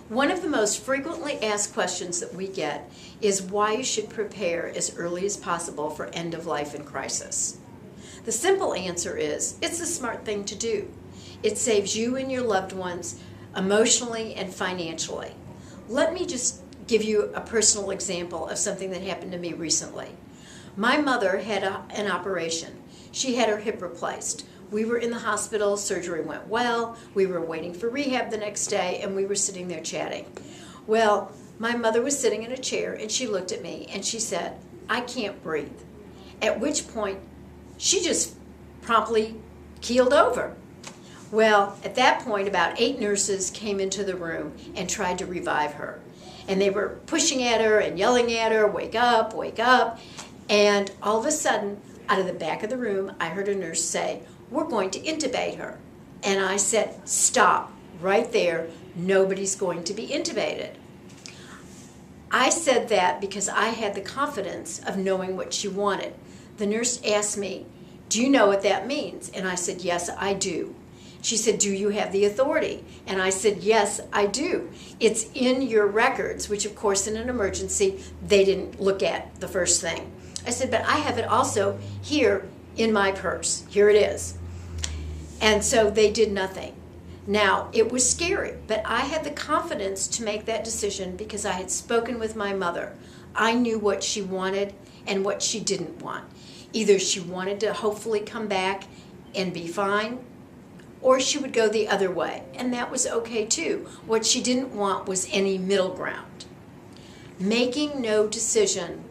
One of the most frequently asked questions that we get is why you should prepare as early as possible for end of life and crisis. The simple answer is, it's the smart thing to do. It saves you and your loved ones emotionally and financially. Let me just give you a personal example of something that happened to me recently. My mother had an operation. She had her hip replaced. We were in the hospital, surgery went well, we were waiting for rehab the next day, and we were sitting there chatting. Well, my mother was sitting in a chair, and she looked at me, and she said, "I can't breathe." At which point, she just promptly keeled over. Well, at that point, about 8 nurses came into the room and tried to revive her. And they were pushing at her and yelling at her, "Wake up, wake up." And all of a sudden, out of the back of the room, I heard a nurse say, "We're going to intubate her." And I said, "Stop, right there, nobody's going to be intubated." I said that because I had the confidence of knowing what she wanted. The nurse asked me, "Do you know what that means?" And I said, "Yes, I do." She said, "Do you have the authority?" And I said, "Yes, I do. It's in your records," which of course in an emergency, they didn't look at the first thing. I said, "But I have it also here in my purse. Here it is." And so they did nothing. Now, it was scary, but I had the confidence to make that decision because I had spoken with my mother. I knew what she wanted and what she didn't want. Either she wanted to hopefully come back and be fine, or she would go the other way, and that was okay too. What she didn't want was any middle ground. Making no decision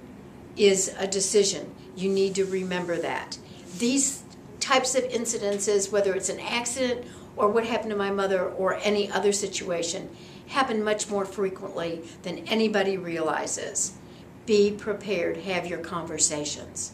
is a decision. You need to remember that. These types of incidences, whether it's an accident or what happened to my mother or any other situation, happen much more frequently than anybody realizes. Be prepared, have your conversations.